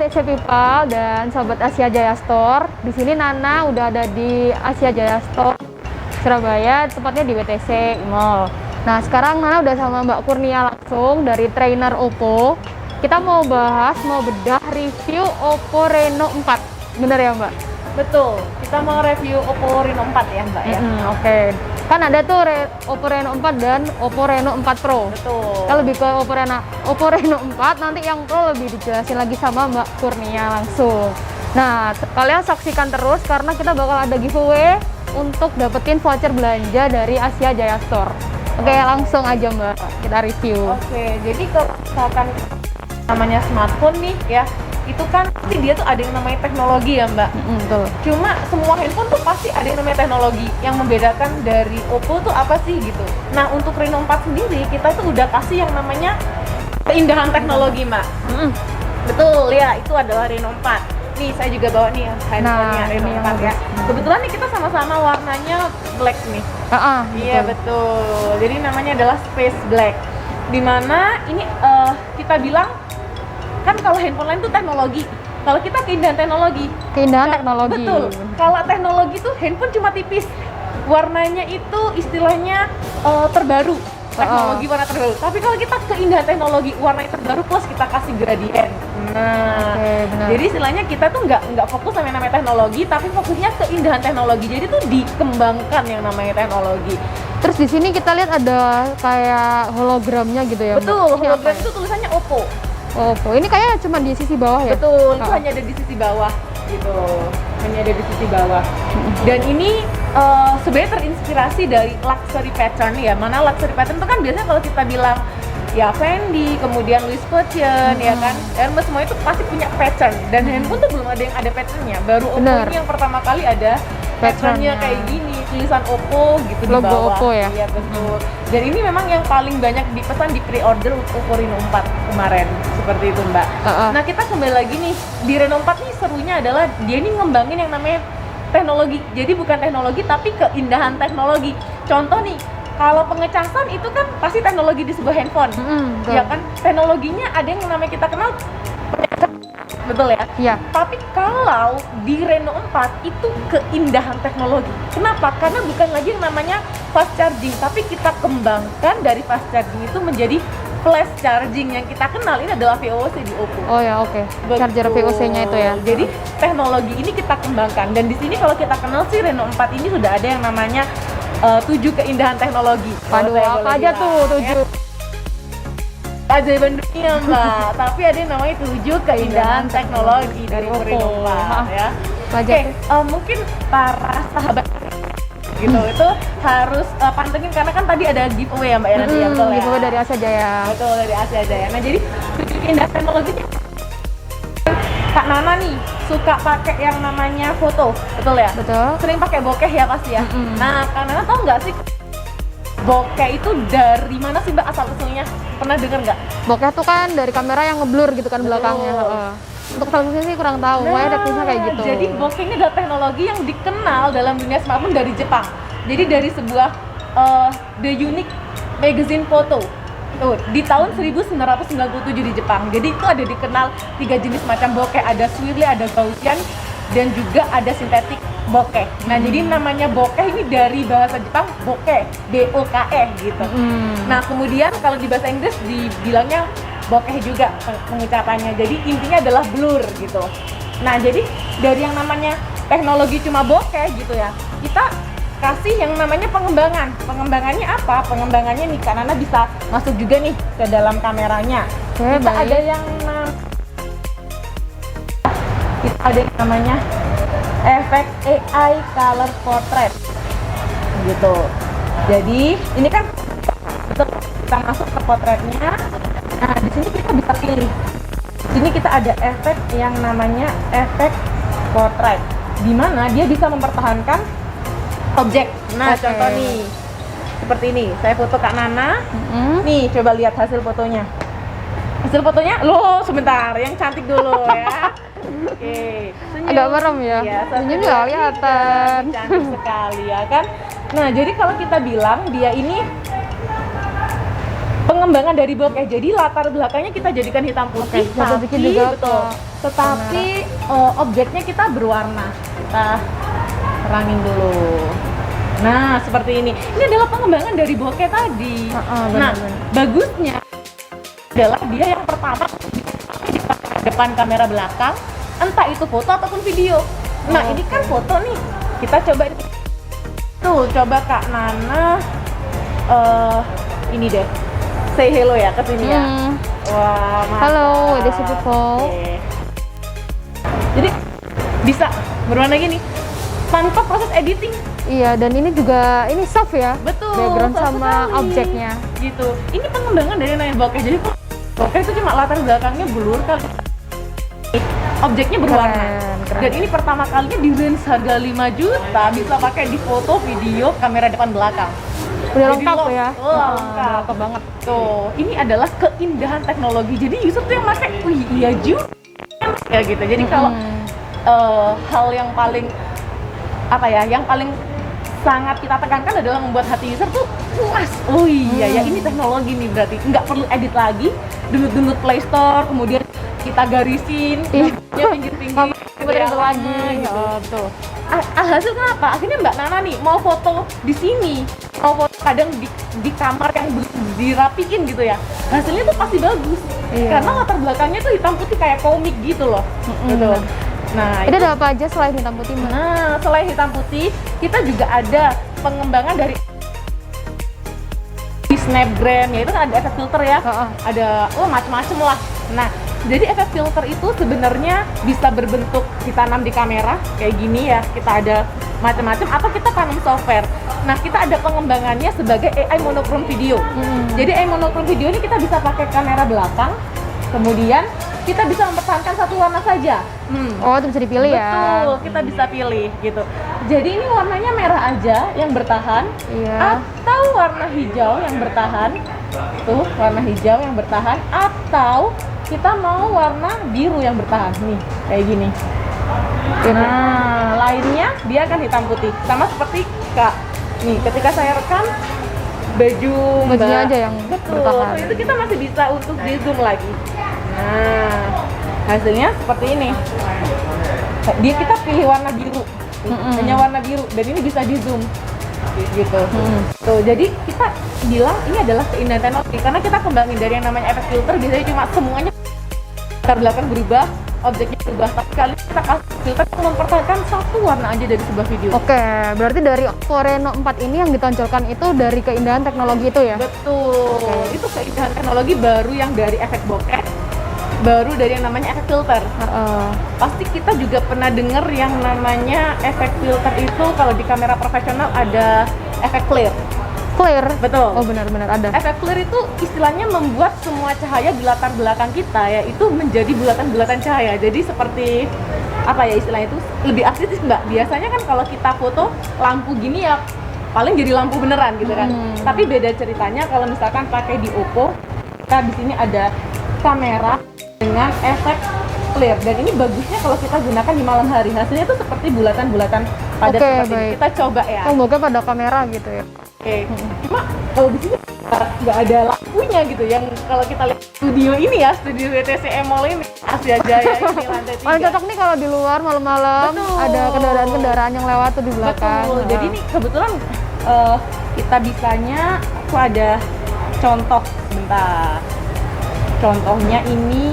WTC People dan Sobat Asia Jaya Store. Di sini Nana udah ada di Asia Jaya Store Surabaya, tepatnya di WTC Mall. Nah, sekarang Nana udah sama Mbak Kurnia langsung dari trainer Oppo. Kita mau bedah review Oppo Reno 4. Bener ya, Mbak? Betul. Kita mau review Oppo Reno 4 ya, Mbak ya. Oke. Kan ada tuh Oppo Reno 4 dan Oppo Reno 4 Pro. Betul. Kita lebih ke Oppo Reno 4, nanti yang Pro lebih dijelasin lagi sama Mbak Kurnia langsung. Nah, kalian saksikan terus karena kita bakal ada giveaway untuk dapetin voucher belanja dari Asia Jaya Store. Oke, langsung aja Mbak, kita review. Oke, jadi kalau misalkan namanya smartphone nih ya, itu kan pasti dia tuh ada yang namanya teknologi ya Mbak. Betul. Cuma semua handphone tuh pasti ada yang namanya teknologi. Yang membedakan dari Oppo tuh apa sih gitu. Nah, untuk Reno 4 sendiri kita tuh udah kasih yang namanya keindahan teknologi Mbak. Betul ya, itu adalah Reno 4. Nih saya juga bawa nih handphonenya Reno 4 ya. Kebetulan nih kita sama-sama warnanya black nih. Iya betul. Jadi namanya adalah Space Black. Dimana ini kita bilang kan kalau handphone lain tuh teknologi, kalau kita keindahan teknologi. Teknologi. Betul. Kalau teknologi tuh handphone cuma tipis, warnanya itu istilahnya terbaru, teknologi warna terbaru. Tapi kalau kita keindahan teknologi, warna terbaru plus kita kasih gradien. Nah, jadi istilahnya kita tuh nggak fokus sama yang namanya teknologi, tapi fokusnya keindahan teknologi. Jadi tuh dikembangkan yang namanya teknologi. Terus di sini kita lihat ada kayak hologramnya gitu ya. Betul, Mbak? hologram itu tulisannya Oppo. Oppo. Ini kayaknya cuma di sisi bawah ya? Betul, itu hanya ada di sisi bawah gitu. Hanya ada di sisi bawah. Dan ini sebenarnya terinspirasi dari luxury pattern ya. Mana luxury pattern itu kan biasanya kalau kita bilang ya Fendi, kemudian Louis Vuitton ya kan. Hermes semua itu pasti punya pattern. Dan handphone tuh belum ada yang ada patternnya. Baru Oppo ini yang pertama kali ada patternnya kayak gini, tulisan Oppo gitu di bawah. Logo Oppo ya? Iya betul. Dan ini memang yang paling banyak dipesan di pre-order Oppo Reno 4 kemarin. Seperti itu Mbak. Nah kita kembali lagi nih, di Reno 4 nih serunya adalah dia ini ngembangin yang namanya teknologi. Jadi bukan teknologi tapi keindahan teknologi. Contoh nih, kalau pengecasan itu kan pasti teknologi di sebuah handphone. Ya kan? Teknologinya ada yang namanya kita kenal betul ya? Iya. Tapi kalau di Reno 4 itu keindahan teknologi. Kenapa? Karena bukan lagi yang namanya fast charging, tapi kita kembangkan dari fast charging itu menjadi flash charging yang kita kenal. Ini adalah VOC di Oppo. Oh ya, oke. Charger VOC-nya itu ya. Jadi teknologi ini kita kembangkan dan di sini kalau kita kenal sih Reno 4 ini sudah ada yang namanya 7 keindahan teknologi. Waduh, apa aja tuh 7? Ya. Keajaiban dunia Mbak, tapi ada yang namanya 7 keindahan teknologi dari Reno 4 ya. Oke, mungkin para sahabat gitu itu harus pantengin karena kan tadi ada giveaway ya Mbak ya nanti ya, betul ya? Giveaway dari Asia Jaya. Betul, dari Asia Jaya. Nah jadi 7 keindahan teknologi Kak Nana nih suka pakai yang namanya foto, betul ya? Betul. Sering pakai bokeh ya pasti ya. Nah Kak Nana tahu nggak sih bokeh itu dari mana sih Mbak asal usulnya? Pernah dengar nggak? Bokeh tuh kan dari kamera yang ngeblur gitu kan belakangnya. Untuk asal usulnya sih kurang tahu. Wah, ada tulisannya kayak gitu. Jadi bokeh ini adalah teknologi yang dikenal dalam dunia smartphone dari Jepang. Jadi dari sebuah The Unique Magazine Photo. Tuh, di tahun 1997 di Jepang. Jadi itu ada dikenal 3 jenis macam bokeh, ada swirly, ada Gaussian, dan juga ada sintetik bokeh. Nah, jadi namanya bokeh ini dari bahasa Jepang bokeh, B-O-K-E gitu. Nah, kemudian kalau di bahasa Inggris dibilangnya bokeh juga pengucapannya. Jadi intinya adalah blur gitu. Nah, jadi dari yang namanya teknologi cuma bokeh gitu ya, kita kasih yang namanya pengembangan. Pengembangannya apa? Pengembangannya nih Kak Nana bisa masuk juga nih ke dalam kameranya. Kita ada yang namanya efek AI color portrait gitu. Jadi ini kan kita masuk ke potretnya. Nah di sini kita bisa pilih. Di sini kita ada efek yang namanya efek portrait, di mana dia bisa mempertahankan objek. Nah contoh nih seperti ini. Saya foto Kak Nana. Nih coba lihat hasil fotonya. Hasil fotonya, loh sebentar, yang cantik dulu ya. Oke, senyum. Agak merem ya, senyum nggak kelihatan. Cantik sekali ya kan. Nah jadi kalau kita bilang dia ini pengembangan dari bokeh. Jadi latar belakangnya kita jadikan hitam putih, Oke, coba bikin juga betul. ke Tetapi objeknya kita berwarna. Kita terangin dulu. Nah, seperti ini. Ini adalah pengembangan dari bokeh tadi. Nah, bagusnya adalah dia yang pertama di depan kamera belakang, entah itu foto ataupun video. Nah, ini kan foto nih. Kita coba tuh, coba Kak Nana ini deh. Say hello ya ke sini ya. Wah, mantap. Halo, ada people. Oke. Jadi bisa berwarna gini tanpa proses editing. Iya, dan ini juga ini soft ya. Betul. Background soft sama sekali. objeknya. Gitu. Ini pengembangan dari namanya bokeh. Jadi bokeh itu cuma latar belakangnya blur kali. Objeknya berwarna. Keren. Dan ini pertama kalinya di range harga 5 juta bisa pakai di foto, video, kamera depan belakang. Udah Jadi lengkap ya. lengkap. Lengkap banget. Tuh, ini adalah keindahan teknologi. Jadi user tuh yang pakai, wih iya juga. Ya gitu. Jadi kalau hal yang paling apa ya, yang paling sangat kita tekankan adalah membuat hati user tuh puas. Oh iya ya, ini teknologi nih berarti nggak perlu edit lagi, download Play Store, kemudian kita garisin, pinggir-pinggir, Bener lagi. gitu. Betul. Alhasil kenapa? Akhirnya Mbak Nana nih mau foto di sini, mau foto kadang di kamar yang dirapiin gitu ya. Hasilnya tuh pasti bagus. Iya. Karena latar belakangnya tuh hitam putih kayak komik gitu loh. Gitu. Nah, Ini ada apa aja selain hitam putih, Mbak? Nah, selain hitam putih, kita juga ada pengembangan dari di Snapgram, yaitu kan ada efek filter ya. Ada macam-macam lah. Nah, jadi efek filter itu sebenarnya bisa berbentuk ditanam di kamera kayak gini ya. Kita ada macam-macam atau kita tanam software. Nah, kita ada pengembangannya sebagai AI monochrome video. Jadi AI monochrome video ini kita bisa pakai kamera belakang, kemudian kita bisa mempertahankan satu warna saja. Oh, itu bisa dipilih ya. Betul, kita bisa pilih gitu. Jadi ini warnanya merah aja yang bertahan, Iya. atau warna hijau yang bertahan. Tuh, warna hijau yang bertahan, atau kita mau warna biru yang bertahan nih, kayak gini. Nah, lainnya dia akan hitam putih. Sama seperti Kak. Nih, ketika saya rekam bajunya Mbak aja yang bertahan. Itu kita masih bisa untuk di zoom lagi. Nah, hasilnya seperti ini. Dia kita pilih warna biru, hanya warna biru, dan ini bisa di zoom, gitu. Tuh, jadi kita bilang ini adalah keindahan teknologi karena kita kembangin dari yang namanya efek filter. Biasanya cuma semuanya latar belakang berubah, objeknya berubah. Tapi kali ini kita kasih filter untuk mempertahankan satu warna aja dari sebuah video. Oke, berarti dari Oppo Reno 4 ini yang ditonjolkan itu dari keindahan teknologi itu ya? Betul, itu keindahan teknologi baru yang dari efek bokeh, baru dari yang namanya efek filter. Pasti kita juga pernah dengar yang namanya efek filter itu kalau di kamera profesional ada efek clear. Clear? Betul. Oh, benar-benar ada. Efek clear itu istilahnya membuat semua cahaya di latar belakang kita ya itu menjadi bulatan-bulatan cahaya. Jadi seperti apa ya istilahnya itu lebih estetis Mbak. Biasanya kan kalau kita foto lampu gini ya paling jadi lampu beneran gitu kan. Tapi beda ceritanya kalau misalkan pakai di Oppo, kita di sini ada kamera dengan efek clear dan ini bagusnya kalau kita gunakan di malam hari. Hasilnya tuh seperti bulatan-bulatan padat seperti ini. Kita coba ya. Oh, mungkin pada kamera gitu ya. Oke. Cuma kalau di sini nggak ada lampunya gitu. Yang kalau kita lihat studio ini ya, studio WTC Mall ini Asia Jaya ini lantai 3. Paling cocok nih kalau di luar malam-malam ada kendaraan-kendaraan yang lewat tuh di belakang. Betul. Jadi ini kebetulan kita bisanya aku ada contoh sebentar. Contohnya ini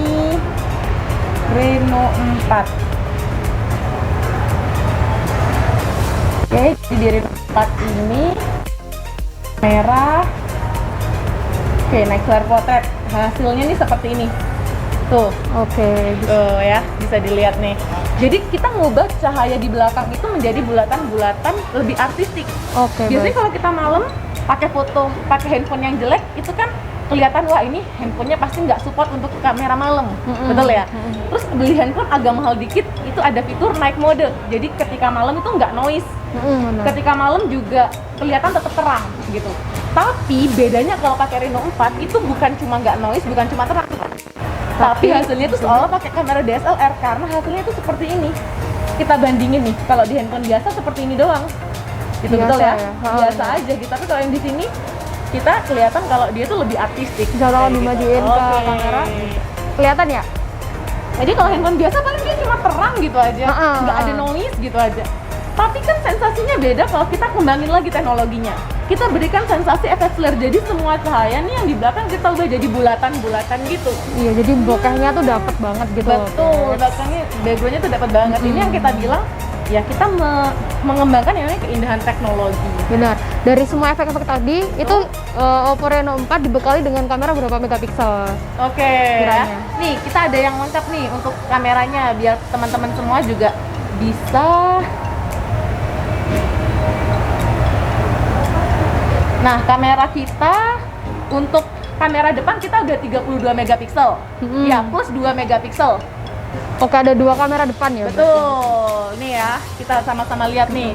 Reno 4. Oke, jadi di Reno 4 ini merah. Oke, naik flare potret. Hasilnya nih seperti ini. Tuh. Oke. Ya, bisa dilihat nih. Jadi kita ngubah cahaya di belakang itu menjadi bulatan-bulatan lebih artistik. Oke. Biasanya kalau kita malam pakai foto, pakai handphone yang jelek itu kan kelihatan wah ini handphonenya pasti nggak support untuk kamera malam, betul ya? Terus beli handphone agak mahal dikit, itu ada fitur night mode. Jadi ketika malam itu nggak noise, ketika malam juga kelihatan tetap terang gitu. Tapi bedanya kalau pakai Reno 4 itu bukan cuma nggak noise, bukan cuma terang, tapi hasilnya itu seolah pakai kamera DSLR karena hasilnya itu seperti ini. Kita bandingin nih, kalau di handphone biasa seperti ini doang, gitu Biasa betul ya? ya? Biasa aja gitu. Tapi kalau yang di sini kita kelihatan kalau dia tuh lebih artistik. Bisa kalau kayak gitu. dimajuin ke Oke. kamera, kelihatan ya? Jadi kalau handphone biasa paling dia cuma terang gitu aja, nggak ada noise gitu aja. Tapi kan sensasinya beda kalau kita kembangin lagi teknologinya. Kita berikan sensasi efek flare, jadi semua cahaya nih yang di belakang kita ubah jadi bulatan-bulatan gitu. Iya, jadi bokehnya tuh dapat banget gitu. Betul, belakangnya backgroundnya tuh dapat banget. Ini yang kita bilang, ya kita mengembangkan yang namanya keindahan teknologi. Benar. Dari semua efek-efek tadi, itu Oppo Reno 4 dibekali dengan kamera berapa megapiksel? Oke, Kiranya. nih kita ada yang lengkap nih untuk kameranya biar teman-teman semua juga bisa. Nah, kamera kita untuk kamera depan kita udah 32 megapiksel. Ya, plus 2 megapiksel. Oke, ada 2 kamera depan ya? Betul. Nih ya, kita sama-sama lihat nih.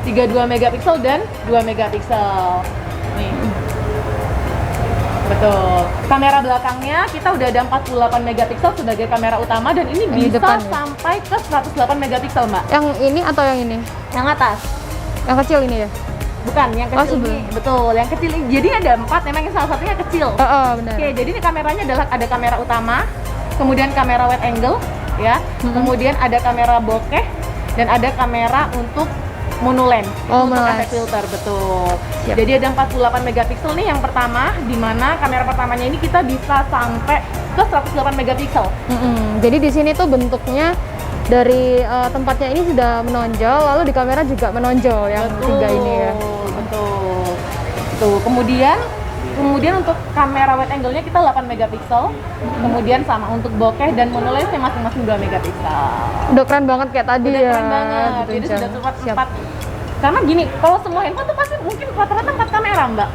32 megapiksel dan 2 megapiksel. Nih. Betul. Kamera belakangnya kita udah ada 48 megapiksel sebagai kamera utama dan ini Yang di bisa depan ya? sampai ke 108 megapiksel, Mbak. Yang ini atau yang ini? Yang atas. Yang kecil ini ya? Bukan, yang kecil ini. Betul, yang kecil ini. Jadi ada 4, memang yang salah satunya kecil. Benar. Oke, jadi ini kameranya adalah ada kamera utama, kemudian kamera wide angle, ya, kemudian ada kamera bokeh, dan ada kamera untuk monolens, Oh, untuk monolens. efek filter, betul. Siap. Jadi ada 48 megapiksel nih yang pertama, di mana kamera pertamanya ini kita bisa sampai ke 108 megapiksel. Jadi di sini tuh bentuknya dari tempatnya ini sudah menonjol, lalu di kamera juga menonjol yang Betul, 3 ini ya. Betul. Tuh, kemudian untuk kamera wide angle-nya kita 8 megapiksel. Kemudian sama untuk bokeh dan monolensnya masing-masing 2 megapiksel. Udah keren banget kayak tadi Udah ya. keren banget. Jadi Ditunjang. sudah tepat Siap. 4. Karena gini, kalau semua handphone tuh pasti mungkin rata-rata 4 kamera, Mbak.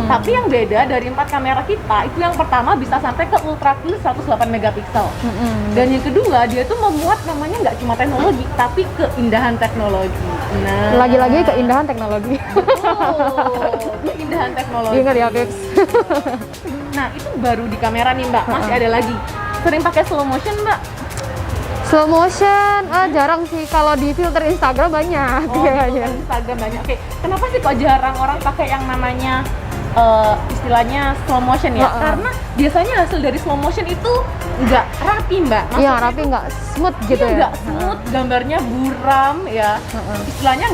Tapi yang beda dari 4 kamera kita, itu yang pertama bisa sampai ke ultra clear 108 megapiksel. Dan yang kedua, dia tuh memuat namanya nggak cuma teknologi, tapi keindahan teknologi. Nah, Lagi-lagi keindahan teknologi. betul, keindahan teknologi. Ingat ya, Kips. Nah, itu baru di kamera nih, Mbak. Masih ada lagi. Sering pakai slow motion, Mbak? Slow motion, jarang sih. Kalau di filter Instagram banyak Oh, kayaknya. di Instagram banyak. Oke, kenapa sih kok jarang orang pakai yang namanya istilahnya slow motion ya? Karena biasanya hasil dari slow motion itu nggak rapi, Mbak. Iya, rapi nggak smooth gitu ya. Nggak smooth, gambarnya buram ya. Istilahnya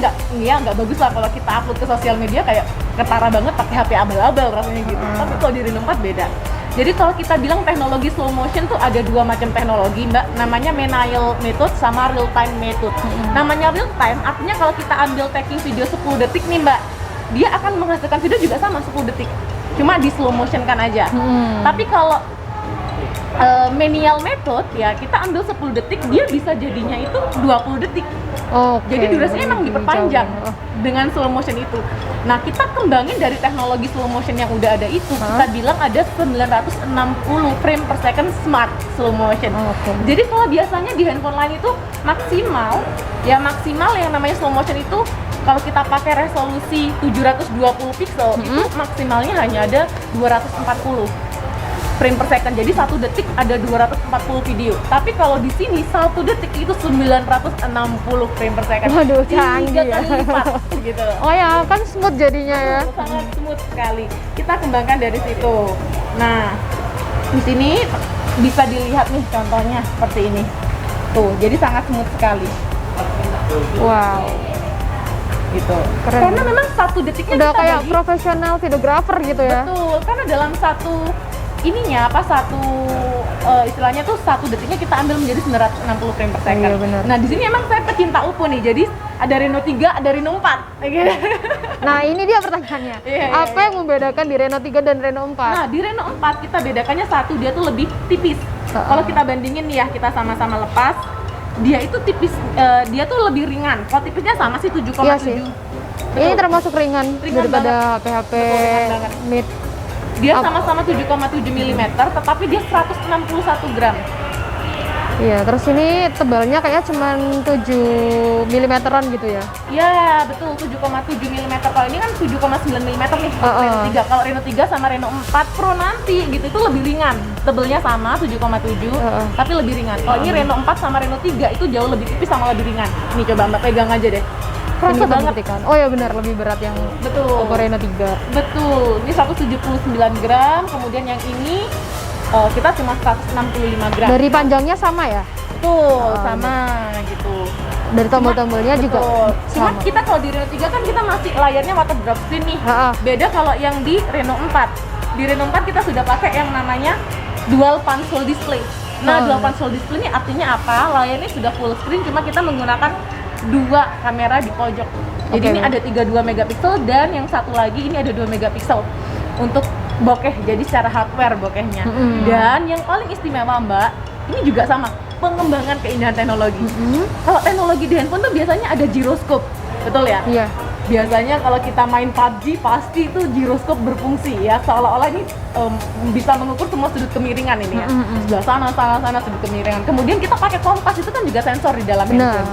nggak bagus lah kalau kita upload ke sosial media kayak ketara banget pakai HP abal-abal rasanya gitu. Tapi kalau di Reno 4 beda. Jadi kalau kita bilang teknologi slow motion tuh ada 2 macam teknologi, Mbak. Namanya Menaiel method sama real time method. Namanya real time artinya kalau kita ambil taking video 10 detik nih, Mbak, dia akan menghasilkan video juga sama 10 detik. Cuma di slow motion kan aja. Tapi kalau Menaiel method ya kita ambil 10 detik, dia bisa jadinya itu 20 detik. Jadi durasinya emang diperpanjang dengan slow motion itu. Nah, kita kembangin dari teknologi slow motion yang udah ada itu, kita bilang ada 960 frame per second smart slow motion. Jadi kalau biasanya di handphone lain itu maksimal yang namanya slow motion itu kalau kita pakai resolusi 720 pixel itu maksimalnya hanya ada 240 frame per second. Jadi 1 detik ada 240 video. Tapi kalau di sini 1 detik itu 960 frame per second. Waduh, canggih 3 kali lipat gitu. Oh ya, kan smooth jadinya ya. Sangat smooth sekali. Kita kembangkan dari situ. Nah, di sini bisa dilihat nih contohnya seperti ini. Tuh, jadi sangat smooth sekali. Wow. Gitu. Keren. Karena memang 1 detiknya Udah kita kayak bagi. profesional videographer gitu ya. Betul, karena dalam istilahnya tuh 1 detiknya kita ambil menjadi 960 frame per second. Iya, benar. Nah, di sini emang saya pecinta Oppo nih. Jadi ada Reno 3, ada Reno 4. Gitu. Nah, ini dia pertanyaannya. Iya, Apa yang membedakan di Reno 3 dan Reno 4? Nah, di Reno 4 kita bedakannya satu, dia tuh lebih tipis. Kalau kita bandingin nih ya, kita sama-sama lepas, dia itu tipis, dia tuh lebih ringan. Kalau tipisnya sama sih 7,7. Iya sih. Ini termasuk ringan daripada HP-HP Betul, ringan banget. mid. Dia sama-sama 7,7 mm, tetapi dia 161 gram. Iya, terus ini tebalnya kayak cuman 7 mm-an gitu ya. Iya, betul, 7,7 mm. Kalau ini kan 7,9 mm nih, Reno 3. Kalau Reno 3 sama Reno 4 Pro nanti gitu itu lebih ringan. Tebelnya sama 7,7, tapi lebih ringan. Kalau ini Reno 4 sama Reno 3 itu jauh lebih tipis sama lebih ringan. Ini coba Mbak pegang aja deh. Kerasa kita banget. buktikan. Oh ya benar, lebih berat yang Betul. Oppo Reno 3. Betul, ini 179 gram, kemudian yang ini kita cuma 165 gram. Dari panjangnya sama ya? Betul, sama gitu. Dari tombol-tombolnya juga Betul. Cuma sama. kita kalau di Reno 3 kan kita masih layarnya water drop screen nih. Beda kalau yang di Reno 4. Di Reno 4 kita sudah pakai yang namanya dual console display. Nah, dual console display ini artinya apa? Layarnya sudah full screen, cuma kita menggunakan 2 kamera di pojok. Jadi ini ada 32 megapiksel dan yang satu lagi ini ada 2 megapiksel untuk bokeh. Jadi secara hardware bokehnya. Dan yang paling istimewa Mbak, ini juga sama, pengembangan keindahan teknologi. Kalau teknologi di handphone tuh biasanya ada gyroscope, betul ya? Iya. Biasanya kalau kita main PUBG pasti itu gyroscope berfungsi ya, seolah-olah ini bisa mengukur semua sudut kemiringan ini ya. Sebelah sana sudut kemiringan. Kemudian kita pakai kompas, itu kan juga sensor di dalam handphone.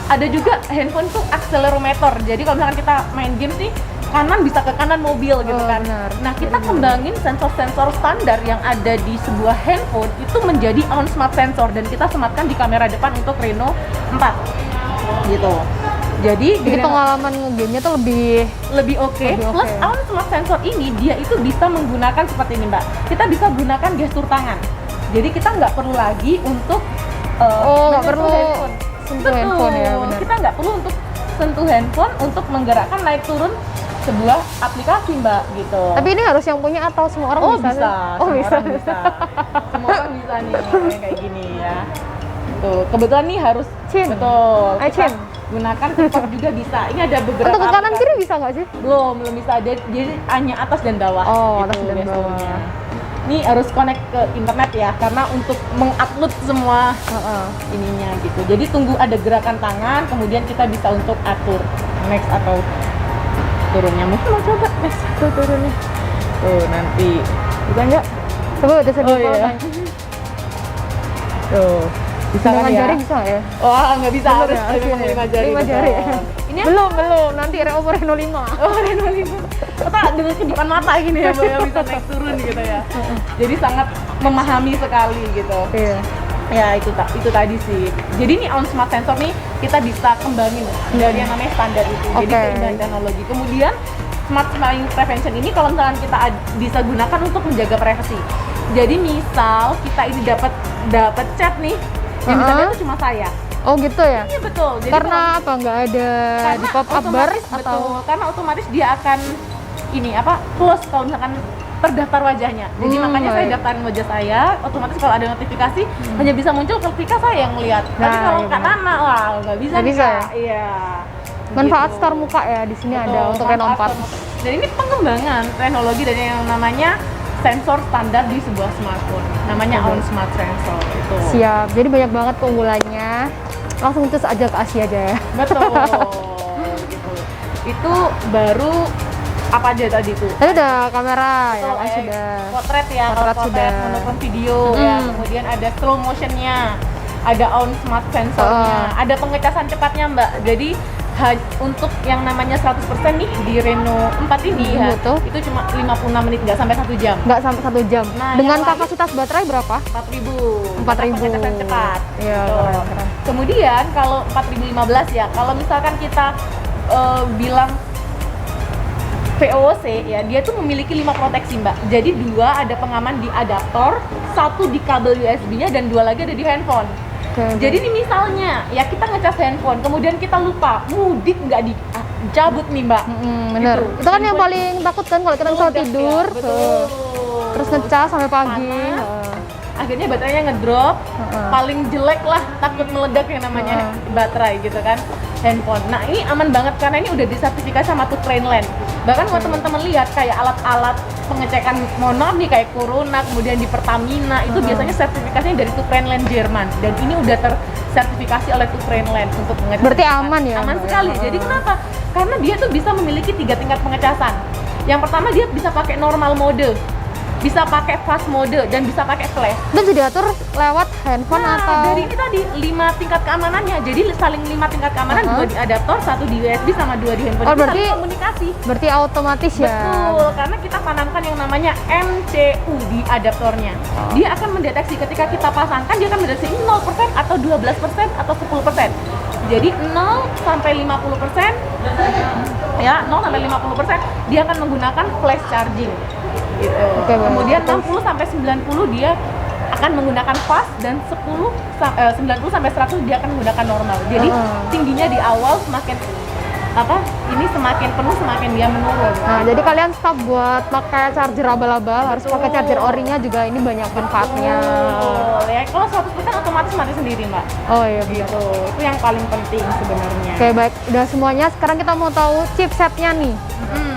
Ada juga handphone tuh accelerometer. Jadi kalau misalkan kita main game nih, kanan bisa ke kanan mobil gitu kan. Nah, kita kembangin sensor-sensor standar yang ada di sebuah handphone itu menjadi on smart sensor dan kita sematkan di kamera depan untuk Reno 4. Gitu. Jadi pengalaman nge-game-nya tuh lebih oke. Plus on smart sensor ini dia itu bisa menggunakan seperti ini Mbak. Kita bisa gunakan gestur tangan. Jadi kita nggak perlu lagi untuk nggak perlu handphone. sentuh handphone ya, benar. Kita nggak perlu untuk sentuh handphone untuk menggerakkan naik turun sebuah aplikasi Mbak gitu. Tapi ini harus yang punya atau semua orang bisa? Bisa. Oh Semua bisa. orang bisa. Semua orang bisa nih kayak gini ya. Tuh, kebetulan nih harus betul. Kita gunakan TikTok juga bisa. Ini ada beberapa. Untuk ke kanan kiri bisa nggak sih? Belum bisa. Jadi hanya atas dan bawah. Oh, atas gitu dan bawah. gesturnya. Ini harus connect ke internet ya, karena untuk mengupload semua ininya gitu. Jadi tunggu ada gerakan tangan, kemudian kita bisa untuk atur next atau turunnya. Mungkin mau coba next atau turunnya. Tuh nanti bisa nggak? Coba udah sedih. Oh iya. Tuh. Bisa kan ya? Jari bisa ya? Wah, nggak bisa, harus ya? 5 jari. 5 jari ya? Ini belum, nanti Oppo Reno 5. Oh, Reno 5. Kita dengan kedipan mata gini ya, Mbak, bisa naik turun gitu ya. Jadi sangat memahami sekali gitu. Iya. Ya, itu tadi sih. Jadi ini on smart sensor nih kita bisa kembangin dari yang namanya standar itu. Jadi keindahan teknologi. Kemudian smart spying prevention ini kalau misalkan kita bisa gunakan untuk menjaga privasi. Jadi misal kita ini dapat chat nih, yang bisa lihat itu cuma saya. Oh gitu ya? Iya betul. Jadi karena apa? Nggak ada di pop up bar atau? Betul, karena otomatis dia akan close kalau misalkan terdaftar wajahnya. Jadi makanya saya daftarin wajah saya, otomatis kalau ada notifikasi hanya bisa muncul ketika saya yang lihat. Tapi kalau Kak Nana, wah nggak bisa. Nggak bisa ya? Iya. Manfaat store muka ya di sini ada untuk Reno 4. Dan ini pengembangan teknologi dari yang namanya sensor standar di sebuah smartphone. Namanya on smart sensor itu. Siap. Jadi banyak banget keunggulannya. Langsung terus aja ke Asia aja ya. Betul. Gitu. Itu baru apa aja tadi tuh? Tadi udah kamera ya, kan sudah. Potret ya, potret sudah. monokrom video ya. Kemudian ada slow motionnya, ada on smart sensornya, ada pengecasan cepatnya Mbak. Jadi untuk yang namanya 100% nih di Reno 4 ini ya, itu cuma 56 menit, nggak sampai 1 jam. Nggak sampai 1 jam. Nah, dengan kapasitas baterai berapa? 4.000. 4.000. Pengecasan cepat. Iya. Keren. Kemudian kalau 4015 ya, kalau misalkan kita bilang VOC ya, dia tuh memiliki 5 proteksi Mbak. Jadi 2 ada pengaman di adaptor, 1 di kabel USB-nya dan 2 lagi ada di handphone. Jadi nih misalnya ya kita ngecas handphone, kemudian kita lupa mudik nggak dicabut nih Mbak. Bener. Itu kan yang paling takut kan kalau kita misal tidur, terus ngecas sampai pagi. Akhirnya baterainya ngedrop, paling jelek lah, takut meledak yang namanya baterai gitu kan, handphone. Nah ini aman banget karena ini udah disertifikasi sama Trainland. Bahkan kalau teman-teman lihat kayak alat-alat pengecekan, mohon maaf nih kayak Corona, kemudian di Pertamina, itu biasanya sertifikasinya dari Trainland Jerman. Dan ini udah tersertifikasi oleh Trainland untuk mengecas. Berarti aman ya? Aman sekali. Jadi kenapa? Karena dia tuh bisa memiliki 3 tingkat pengecasan. Yang pertama dia bisa pakai normal mode, bisa pakai fast mode, dan bisa pakai flash. Itu bisa diatur lewat handphone atau? Dari ini tadi 5 tingkat keamanannya. Jadi saling 5 tingkat keamanan, 2 di adaptor, 1 di USB sama 2 di handphone. Oh, berarti komunikasi. Berarti otomatis ya. Betul, karena kita tanamkan yang namanya MCU di adaptornya. Dia akan mendeteksi ketika kita pasangkan, dia akan mendeteksi 0% atau 12% atau 10%. Jadi 0 sampai 50%, Ya, 0 sampai 50% dia akan menggunakan flash charging gitu. Oke, baik. Kemudian 60 sampai 90 dia akan menggunakan fast, dan 90 sampai 100 dia akan menggunakan normal. Jadi tingginya di awal semakin semakin penuh, semakin dia menurun. Nah, jadi kalian stop buat pakai charger abal-abal, harus pakai charger orinya juga, ini banyak manfaatnya. Ya, kalau 100% otomatis mati sendiri, Mbak. Oh iya, benar. Gitu. Itu yang paling penting sebenarnya. Oke, baik. Udah semuanya, sekarang kita mau tahu chipsetnya nih.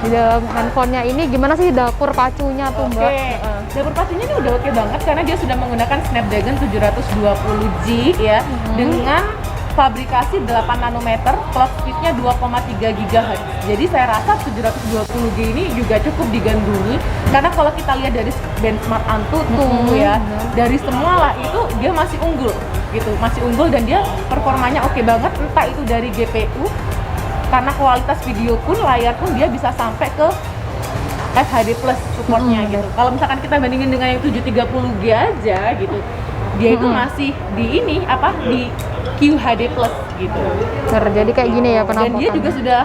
Di dalam handphonenya ini gimana sih dapur pacunya tuh, Mbak? Dapur pacunya ini udah oke banget karena dia sudah menggunakan Snapdragon 720G ya, dengan fabrikasi 8 nanometer, clock speednya 2,3 GHz. Jadi saya rasa 720G ini juga cukup digandrungi, karena kalau kita lihat dari benchmark Antutu ya, dari semua lah itu dia masih unggul gitu, masih unggul, dan dia performanya oke banget, entah itu dari GPU, karena kualitas video pun, layar pun dia bisa sampai ke FHD plus supportnya gitu. Kalau misalkan kita bandingin dengan yang 730G aja gitu, dia itu masih di QHD plus gitu. Jadi kayak gini ya penampakan. Dan dia juga sudah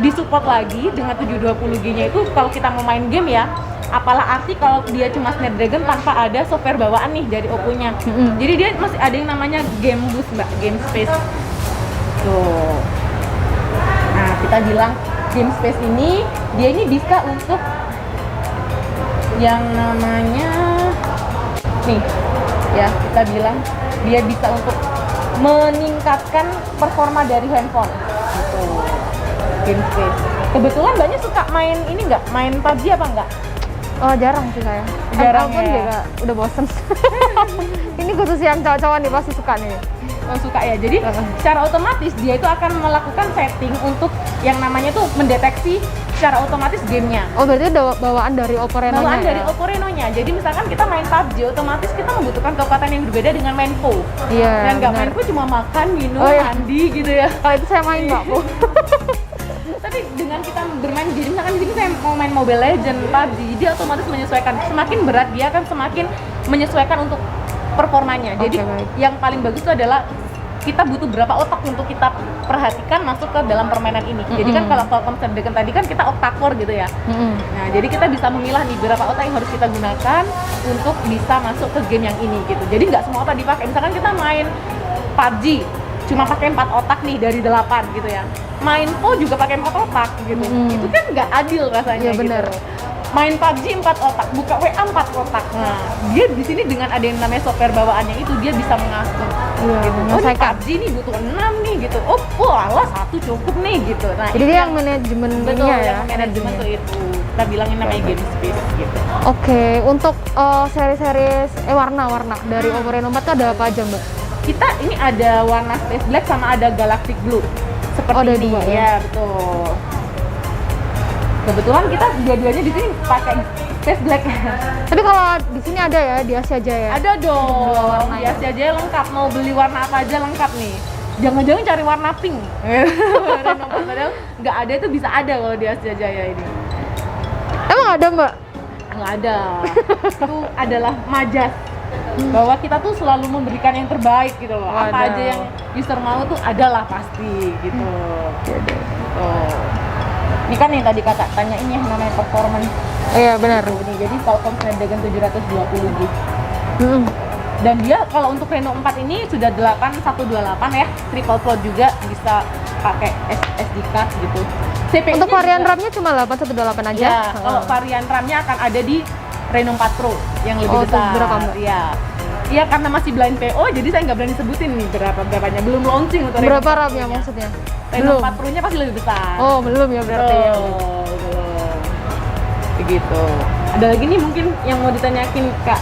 disupport lagi dengan 720G-nya itu kalau kita mau main game ya. Apalah arti kalau dia cuma Snapdragon tanpa ada software bawaan nih dari Oppo-nya. Jadi dia masih ada yang namanya Game Boost, Mbak, Game Space. Tuh. Nah, kita bilang Game Space ini dia ini bisa untuk yang namanya nih ya, kita bilang dia bisa untuk meningkatkan performa dari handphone gitu. Game Space. Kebetulan banyak suka main ini nggak? Main PUBG apa enggak? Oh, jarang sih saya. Jarang pun ya? juga udah bosen. Ini khusus yang cowok-cowok nih pasti suka nih. Oh, suka ya. Jadi secara otomatis dia itu akan melakukan setting untuk yang namanya tuh mendeteksi secara otomatis gamenya. Oh, berarti udah bawaan dari Oppo Reno-nya Bawaan ya? dari Oppo Reno-nya. Jadi misalkan kita main PUBG, otomatis kita membutuhkan kekuatan yang berbeda dengan main Po. Iya. Dan nggak benar. main Po cuma makan, minum, Oh, iya. mandi gitu ya. Kalau itu saya main, Mbak, Bu. Tapi dengan kita bermain, jadi misalkan di sini saya mau main Mobile Legends, PUBG, dia otomatis menyesuaikan. Semakin berat dia akan semakin menyesuaikan untuk performanya. Jadi baik. yang paling bagus itu adalah kita butuh berapa otak untuk kita perhatikan masuk ke dalam permainan ini. Jadi kan kalau Qualcomm Snapdragon tadi kan kita octa-core gitu ya. Nah, jadi kita bisa memilah nih berapa otak yang harus kita gunakan untuk bisa masuk ke game yang ini gitu. Jadi nggak semua otak dipakai. Misalkan kita main PUBG cuma pakai 4 otak nih dari 8 gitu ya. Main Po juga pakai 4 otak gitu. Itu kan nggak adil rasanya. Iya, benar. Gitu. Main PUBG 4 otak, buka WA 4 otak. Nah, dia di sini dengan ada yang namanya software bawaannya itu dia bisa mengatur. Iya, Gitu. Oh, ini menyelesaikan. PUBG nih butuh 6 nih gitu. Oh, alah 1 cukup nih gitu. Nah, Jadi itu dia yang manajemen betul, ininya ya? yang manajemen tuh itu. Kita bilangin namanya game space gitu. Oke, untuk seri-seri warna-warna dari Oppo Reno 4 tuh ada apa aja, Mbak? Kita ini ada warna space black sama ada galactic blue. Seperti ada ini. dua ya? Ya, betul. Kebetulan kita dua-duanya di sini pakai space black. Tapi kalau di sini ada ya, di Asia Jaya? Ada dong. warna Di Asia Jaya lengkap. Mau beli warna apa aja lengkap nih. Jangan-jangan cari warna pink. Reno 4 padahal nggak ada, itu bisa ada kalau di Asia Jaya ini. Emang ada, Mbak? Nggak ada. Itu adalah majas. Bahwa kita tuh selalu memberikan yang terbaik gitu loh. Apa Waduh. aja yang user mau tuh adalah pasti gitu. Tuh. Ini kan yang tadi kakak tanya ini yang namanya performance. Iya, benar. Ini jadi Qualcomm Snapdragon 720G. Dan dia kalau untuk Reno 4 ini sudah 8128 ya, triple cloud juga, bisa pakai SD card gitu. CPU-nya Untuk varian juga- RAM-nya cuma 8128 aja? Ya, kalau varian RAM-nya akan ada di Reno 4 Pro yang lebih Oh, itu besar. berapa, Mbak? Iya. Iya, karena masih blind PO, jadi saya nggak berani sebutin nih berapanya. Belum launching untuk Reno Berapa 4 RAM-nya Pro-nya. maksudnya? Reno 4 Pro-nya pasti lebih besar. Oh, belum ya berarti ya. Belum. Begitu. Ada lagi nih mungkin yang mau ditanyakin Kak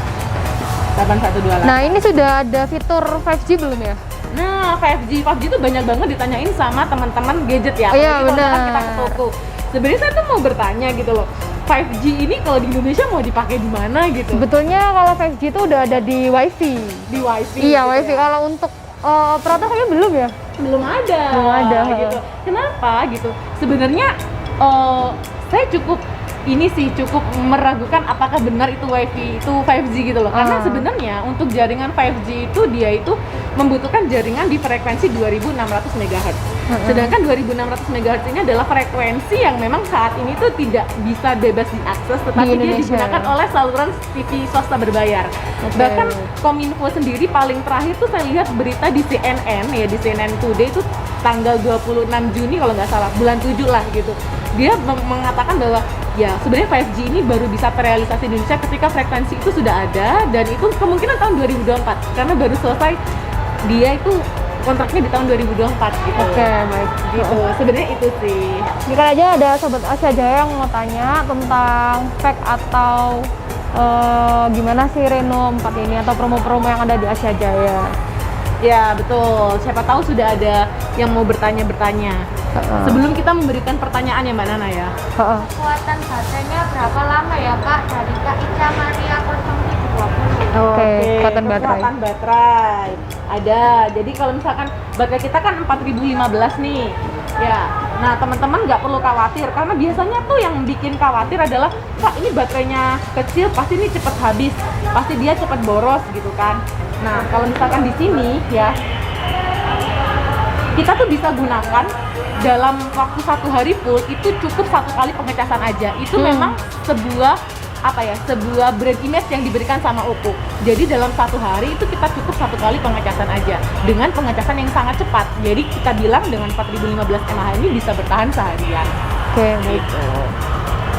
8128. Nah, ini sudah ada fitur 5G belum ya? Nah, 5G itu banyak banget ditanyain sama teman-teman gadget ya. Oh, iya, Apalagi kalau benar. kita ke toko. Sebenarnya saya tuh mau bertanya gitu loh. 5G ini kalau di Indonesia mau dipakai di mana gitu? Sebetulnya kalau 5G itu udah ada di WiFi. Di WiFi. Iya, gitu WiFi. ya. Kalau untuk operator kayaknya belum ya? Belum ada. Belum ada. Gitu. Kenapa gitu? Sebenarnya saya cukup ini sih cukup meragukan apakah benar itu WiFi itu 5G gitu loh. Karena sebenarnya untuk jaringan 5G itu dia itu membutuhkan jaringan di frekuensi 2600 MHz. Sedangkan 2600 MHz ini adalah frekuensi yang memang saat ini tuh tidak bisa bebas diakses, tetapi dia digunakan oleh saluran TV swasta berbayar. Bahkan Kominfo sendiri paling terakhir tuh saya lihat berita di CNN ya, di CNN Today itu tanggal 26 Juni kalau nggak salah, bulan 7 lah gitu. Dia mengatakan bahwa ya sebenarnya 5G ini baru bisa terrealisasi di Indonesia ketika frekuensi itu sudah ada, dan itu kemungkinan tahun 2024 karena baru selesai dia itu kontraknya di tahun 2024 gitu. Oke, baik. Gitu. Sebenarnya itu sih. Ini kan aja ada Sobat Asia Jaya yang mau tanya tentang spek atau gimana sih Reno 4 ini atau promo-promo yang ada di Asia Jaya. Ya betul, siapa tahu sudah ada yang mau bertanya-bertanya. Sebelum kita memberikan pertanyaan ya Mbak Nana ya. Kekuatan baterainya berapa lama ya Kak dari Kak Ica Maria 0720? Oke, kekuatan baterai. Ada. Jadi kalau misalkan baterai kita kan 4015 nih. Ya. Nah, teman-teman nggak perlu khawatir karena biasanya tuh yang bikin khawatir adalah Kak ini baterainya kecil, pasti ini cepat habis, pasti dia cepat boros gitu kan. Nah, kalau misalkan di sini ya kita tuh bisa gunakan dalam waktu 1 hari full itu cukup 1 kali pengecasan aja. Itu memang sebuah sebuah brand image yang diberikan sama Oppo. Jadi dalam 1 hari itu kita cukup 1 kali pengecasan aja dengan pengecasan yang sangat cepat. Jadi kita bilang dengan 4015 mAh ini bisa bertahan seharian. Oke, gitu.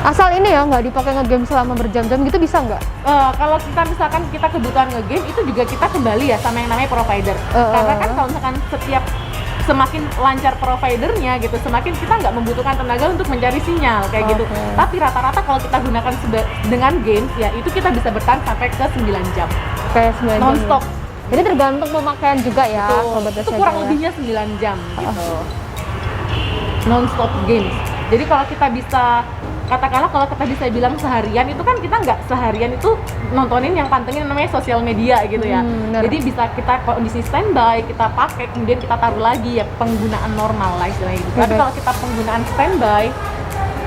Asal ini ya nggak dipakai ngegame selama berjam-jam gitu bisa nggak? Kalau kita misalkan kita kebutuhan ngegame itu juga kita kembali ya sama yang namanya provider. Karena kan kalau misalkan semakin lancar providernya gitu, semakin kita nggak membutuhkan tenaga untuk mencari sinyal kayak gitu. Tapi rata-rata kalau kita gunakan dengan games ya itu kita bisa bertahan sampai ke 9 jam. Kayak 9 jam. Non-stop. Jadi tergantung pemakaian juga ya. Sobat Itu Asia kurang Jaya. lebihnya 9 jam gitu. Non-stop games. Jadi kalau kita bisa katakanlah kalau kita bisa bilang seharian itu kan kita nggak seharian itu nontonin yang pantengin namanya sosial media gitu ya. Jadi bisa kita kondisi standby, kita pakai kemudian kita taruh lagi ya, penggunaan normal lah istilahnya gitu. Tapi kalau kita penggunaan standby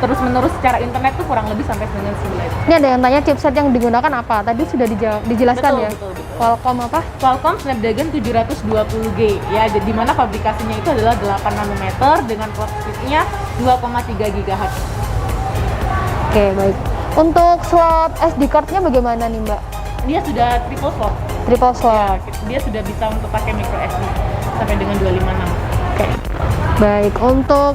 terus menerus secara internet tuh kurang lebih sampai dengan 9. Ini ada yang tanya chipset yang digunakan apa? Tadi sudah dijelaskan ya. Betul. Qualcomm apa? Qualcomm Snapdragon 720G ya, di mana fabrikasinya itu adalah 8 nanometer dengan clock speed-nya 2,3 GHz. Oke, baik. Untuk slot SD card-nya bagaimana nih, Mbak? Dia sudah triple slot. Triple slot. Dia sudah bisa untuk pakai micro SD sampai dengan 256. Oke. Baik, untuk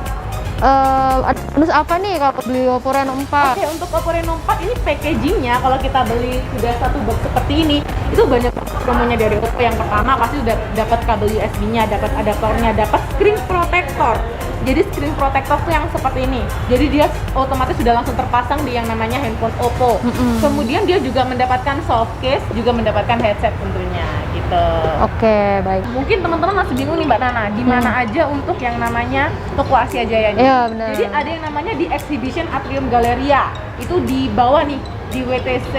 bonus apa nih kalau beli Oppo Reno 4? Oke, untuk Oppo Reno 4 ini packagingnya kalau kita beli sudah 1 box seperti ini, itu banyak promonya dari Oppo. Yang pertama pasti udah dapat kabel USB-nya, dapat adaptornya, dapat screen protector. Jadi screen protector tuh yang seperti ini. Jadi dia otomatis sudah langsung terpasang di yang namanya handphone Oppo. Kemudian dia juga mendapatkan soft case, juga mendapatkan headset tentunya gitu. Oke, baik. Mungkin teman-teman masih bingung nih Mbak Nana, di mana aja untuk yang namanya toko Asia Jaya nya. Iya, benar. Jadi ada yang namanya di Exhibition Atrium Galleria. Itu di bawah nih, di WTC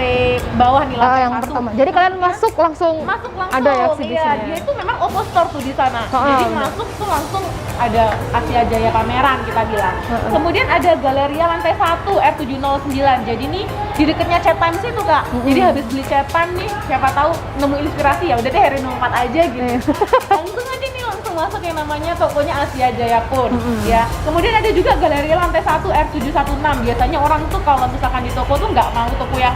bawah nih lantai yang 1. pertama. Jadi kalian masuk langsung ada ya Iya, exhibition-nya? dia itu memang Oppo Store tuh di sana. Jadi masuk tuh langsung ada Asia Jaya pameran kita bilang. Kemudian ada Galeria lantai 1 R709. Jadi nih di dekatnya Chat Time situ Kak. Jadi habis beli Chat Time nih, siapa tahu nemu inspirasi ya udah deh Reno 4 aja gitu. Langsung aja nih langsung masuk yang namanya tokonya Asia Jaya pun ya. Kemudian ada juga Galeria lantai 1 R716. Biasanya orang tuh kalau misalkan di toko tuh nggak mau toko yang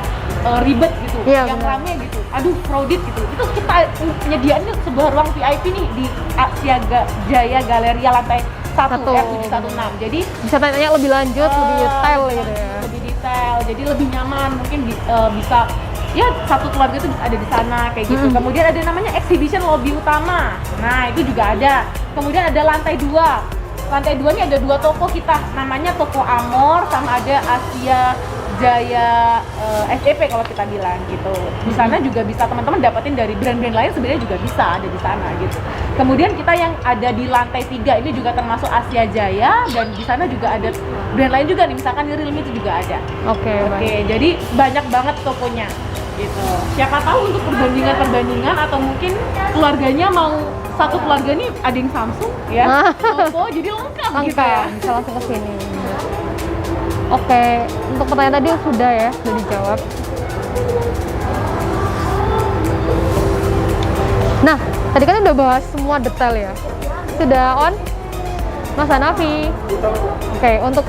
ribet gitu, yang rame gitu, aduh crowded gitu. Itu kita nyediain sebuah ruang VIP nih di Asia Jaya Galeria lantai 1 R716. Jadi bisa tanya lebih lanjut, lebih detail gitu ya. Lebih detail, jadi lebih nyaman, mungkin bisa ya satu keluarga itu bisa ada di sana kayak gitu. Kemudian ada namanya exhibition lobby utama. Nah, itu juga ada. Kemudian ada lantai 2. Lantai 2 ini ada 2 toko kita, namanya toko Amor sama ada Asia Jaya SDP kalau kita bilang gitu. Di sana juga bisa teman-teman dapetin dari brand-brand lain, sebenarnya juga bisa ada di sana gitu. Kemudian kita yang ada di lantai 3 ini juga termasuk Asia Jaya, dan di sana juga ada brand lain juga nih, misalkan di Realme itu juga ada. Oke, jadi banyak banget tokonya gitu. Siapa tahu untuk perbandingan atau mungkin keluarganya mau satu keluarga nih ada yang Samsung ya, Oppo, jadi lengkap gitu ya. Bisa langsung ke sini. Oke, untuk pertanyaan tadi sudah ya, sudah dijawab. Nah, tadi kan udah bahas semua detail ya. Sudah on, Mas Hanafi. Oke, untuk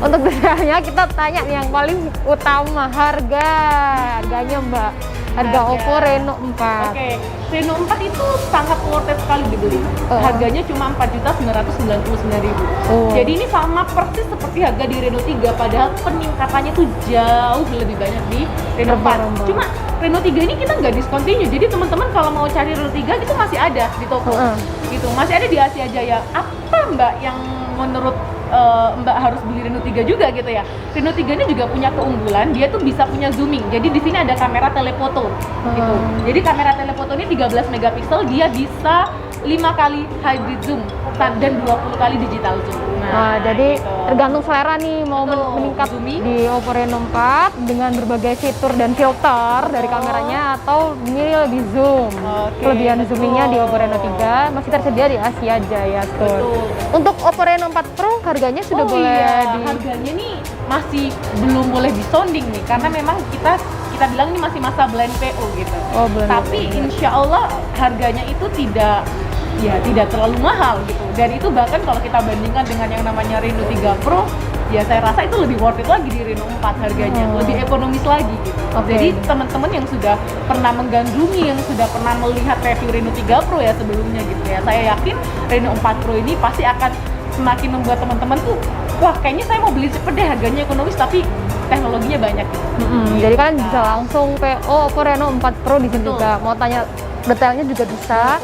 detailnya kita tanya nih yang paling utama, harganya Mbak. Harga Oppo Reno 4. Oke, Reno 4 itu sangat worth it sekali dibeli. Harganya cuma 4.999.000. Jadi ini sama persis seperti harga di Reno 3, padahal peningkatannya tuh jauh lebih banyak di Reno 4. Cuma Reno 3 ini kita nggak discontinue, jadi teman-teman kalau mau cari Reno 3 itu masih ada di toko. Gitu, masih ada di Asia Jaya. Apa Mbak yang menurut Mbak harus beli Reno 3 juga gitu ya? Reno 3 ini juga punya keunggulan, dia tuh bisa punya zooming. Jadi di sini ada kamera telefoto gitu. Jadi kamera telefoto ini 13 megapiksel, dia bisa 5 kali hybrid zoom dan 20 kali digital zoom. Nah, jadi tergantung selera nih mau meningkat di Oppo Reno 4 dengan berbagai fitur dan filter dari kameranya, atau ini lebih zoom. Kelebihan zoomingnya di Oppo Reno 3 masih tersedia di Asia Jaya Store. Untuk Oppo Reno 4 Pro harganya sudah harganya nih masih belum boleh disonding nih, karena memang kita bilang ini masih masa blind PO gitu. Tapi insya Allah harganya itu tidak terlalu mahal gitu. Dan itu bahkan kalau kita bandingkan dengan yang namanya Reno 3 Pro, ya saya rasa itu lebih worth it lagi di Reno 4 harganya, lebih ekonomis lagi gitu. Jadi teman-teman yang sudah pernah menggandrungi, yang sudah pernah melihat review Reno 3 Pro ya sebelumnya gitu ya, saya yakin Reno 4 Pro ini pasti akan semakin membuat teman-teman tuh, wah kayaknya saya mau beli cepet deh, harganya ekonomis tapi teknologinya banyak gitu. Jadi kalian bisa langsung PO Oppo Reno 4 Pro di sini juga. Mau tanya detailnya juga bisa.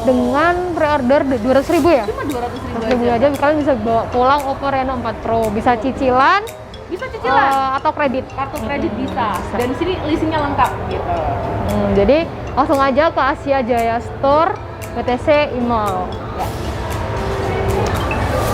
Dengan pre-order 200.000 ya? Cuma 200.000 aja kalian bisa bawa pulang Oppo Reno 4 Pro. Bisa cicilan, atau kredit. Kartu kredit bisa. Dan di sini leasingnya lengkap gitu. Jadi langsung aja ke Asia Jaya Store, WTC Mall.